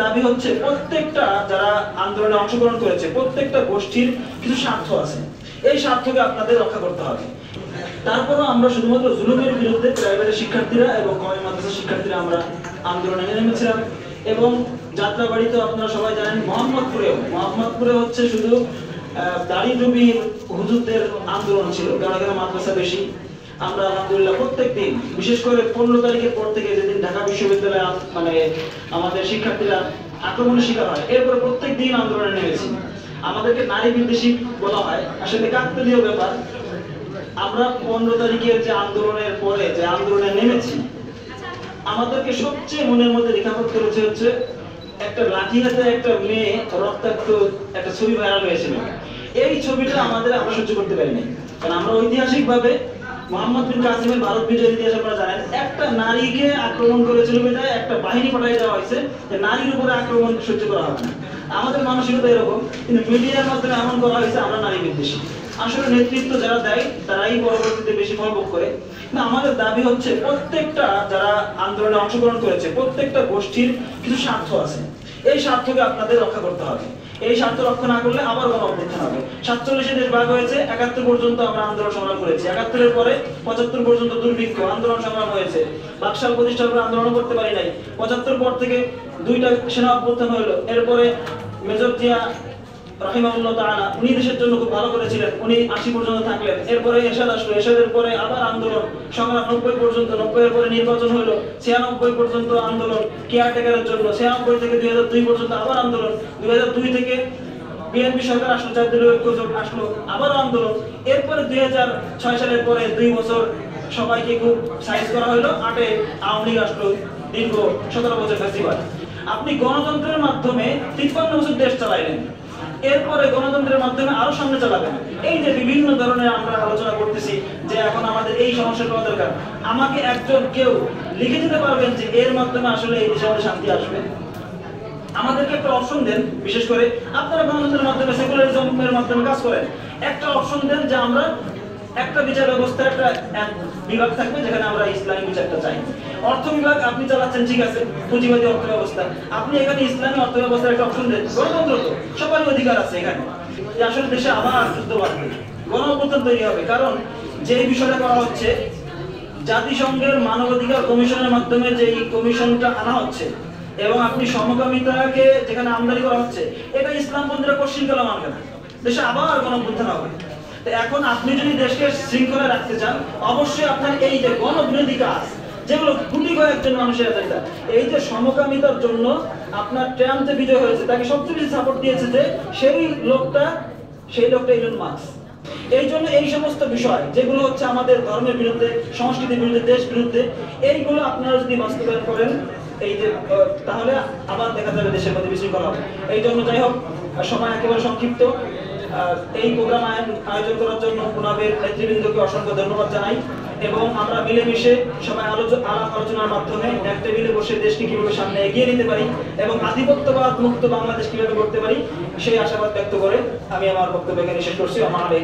দাবি হচ্ছে প্রত্যেকটা যারা আন্দোলনে অংশগ্রহণ করেছে প্রত্যেকটা গোষ্ঠীর কিছু স্বার্থ আছে, এই স্বার্থকে আপনাদের রক্ষা করতে হবে। তারপরও আমরা শুধুমাত্র জুলুমের বিরুদ্ধে প্রাইভেটের শিক্ষার্থীরা এবং কওমি মাদ্রাসার শিক্ষার্থীরা আমরা আন্দোলনে নেমেছিলাম। এবং যাত্রাবাড়িতে আপনারা সবাই জানেন, মোহাম্মদপুরে হচ্ছে শুধু দাড়ি টুপি হুজুরদের আন্দোলন ছিল, কারণ এখানে মাদ্রাসা বেশি। আমরা আলহামদুলিল্লাহ প্রত্যেক দিন, বিশেষ করে 15 তারিখের পর থেকে যেদিন ঢাকা বিশ্ববিদ্যালয়ে মানে আমাদের শিক্ষার্থীরা আক্রমণের শিকার হয়, এরপর প্রত্যেক দিন আন্দোলনে নেমেছি। আমাদেরকে নারী বিদ্বেষী বলা হয়, আসলে কাকতালীয় ব্যাপার। আমরা 15 তারিখের যে আন্দোলনের পরে যে আন্দোলনে নেমেছি, আমাদেরকে সবচেয়ে মনের মধ্যে রেখাপাত করেছে হচ্ছে একটা লাঠি হাতে একটা মেয়ে রক্তাক্ত একটা ছবি ভাইরাল হয়েছিল। এই ছবিটা আমরা সহ্য করতে পারিনি, কারণ আমরা ঐতিহাসিকভাবে মোহাম্মদ বিন কাসিমের ভারত বিজয়ের ইতিহাস আপনারা জানেন, একটা নারীকে আক্রমণ করেছিল বিধায় একটা বাহিনী পাঠিয়ে দেওয়া হয়েছে যে নারীর উপরে আক্রমণ সহ্য করা হবে না। আমাদের মানসিকতা এরকম, কিন্তু মিডিয়ার মাধ্যমে এমন করা হয়েছে আমরা নারী বিদ্বেষী। আসলে নেতৃত্ব যারা দেয় তারাই পরবর্তীতে বেশি ফল ভোগ করে। কিন্তু আমাদের দাবি হচ্ছে প্রত্যেকটা যারা আন্দোলনে অংশগ্রহণ করেছে প্রত্যেকটা গোষ্ঠীর কিছু স্বার্থ আছে, এই স্বার্থকে আপনাদের রক্ষা করতে হবে। এই স্বার্থ রক্ষা না করলে আবার গণ অভ্যুত্থান হবে। 47 দেশ ভাগ হয়েছে, 71 পর্যন্ত আমরা আন্দোলন সংগ্রাম করেছি, 71-এর পরে 75 পর্যন্ত দুর্ভিক্ষ আন্দোলন সংগ্রাম হয়েছে, বাকশাল প্রতিষ্ঠার পরে আন্দোলন করতে পারি নাই। 75 পর থেকে 2টা সেনা অভ্যুত্থান হলো, এরপরে মেজর জিয়া রাহিমাহুল্লাহ তাআলা উনি দেশের জন্য খুব ভালো করেছিলেন, উনি 80 পর্যন্ত থাকলেন। এরপরে এরশাদ আসলো, এরশাদের পরে আবার আন্দোলন সংগ্রাম 90 পর্যন্ত, 90-এর পরে নির্বাচন হলো, 96 পর্যন্ত আন্দোলন কেয়ারটেকারের জন্য, 96 থেকে 2002 পর্যন্ত আবার আন্দোলন, 2002 থেকে বিএনপি সরকার আসলো, 4 দলীয় ঐক্য জোট আসলো, আবার আন্দোলন। এরপরে 2006 সালের পরে 2 বছর সবাইকে খুব সাইজ করা হলো, 8-এ আওয়ামী লীগ আসলো, দীর্ঘ 17 বছর ফ্যাসিবাদ। আপনি গণতন্ত্রের মাধ্যমে 53 বছর দেশ চালাইলেন, এরপরে গণতন্ত্রের মাধ্যমে আরো সামনে চালাবেন। এই যে বিভিন্ন ধরনের আমরা আলোচনা করতেছি যে এখন আমাদের এই সমস্যাটা দরকার, আমাকে একজন কেউ লিখে দিতে পারবেন যে এর মাধ্যমে আসলে এই দেশে আমাদের শান্তি আসবে? আমাদেরকে একটা অপশন দেন, বিশেষ করে আপনারা গণতন্ত্রের মাধ্যমে সেকুলারিজমের মাধ্যমে কাজ করেন, একটা অপশন দেন যে আমরা একটা বিচার ব্যবস্থার একটা বিভাগ থাকবে যেখানে আমরা ইসলামী বিচারটা চাই। অর্থ বিভাগ আপনি চালাচ্ছেন, ঠিক আছে, পুঁজিবাদী অর্থ ব্যবস্থা, আপনি এখানে ইসলামী অর্থ ব্যবস্থার একটা অপশন দেন। গণতন্ত্র তো সবারই অধিকার আছে এখানে, যে আসলে দেশে আবার যুদ্ধ বাড়বে, গণ অভ্যুত্থান তৈরি হবে। কারণ যে বিষয়টা করা হচ্ছে, জাতিসংঘের মানবাধিকার কমিশনের মাধ্যমে যে কমিশনটা আনা হচ্ছে এবং আপনি সমকামিতাকে যেখানে আমদানি করা হচ্ছে, এটা ইসলামপন্থীরা কোশ্চিন কালাম আনবে না, দেশে আবার গণ অভ্যুত্থান হবে। এখন আপনি যদি দেশকে শৃঙ্খলা রাখতে চান, অবশ্যই আপনার এই যে গণবিরোধী কাজ যেগুলো গুটি কয়েকজন মানুষের এজেন্ডা, এই যে সমকামিতার জন্য আপনার ট্রাম্প যে বিজয় হয়েছে তাকে সবচেয়ে বেশি সাপোর্ট দিয়েছে যে সেই লোকটা ইলন মাস্ক। এই জন্য এই সমস্ত বিষয় যেগুলো হচ্ছে আমাদের ধর্মের বিরুদ্ধে, সংস্কৃতির বিরুদ্ধে, দেশ বিরুদ্ধে, এইগুলো আপনারা যদি বাস্তবায়ন করেন এই যে তাহলে আবার দেখা যাবে দেশের মধ্যে বিশৃঙ্খলা হবে। এই জন্য যাই হোক, সময় একেবারে সংক্ষিপ্ত। এই প্রোগ্রাম আয়োজন করার জন্য পুনাবের নেতৃবৃন্দকে অসংখ্য ধন্যবাদ জানাই এবং আমরা মিলেমিশে সবাই আলোচনার মাধ্যমে এক টেবিলে বসে দেশকে কিভাবে সামনে এগিয়ে নিতে পারি এবং আধিপত্যবাদ মুক্ত বাংলাদেশ কিভাবে করতে পারি সেই আশাবাদ ব্যক্ত করে আমি আমার বক্তব্য এখানে শেষ করছি। আমার এই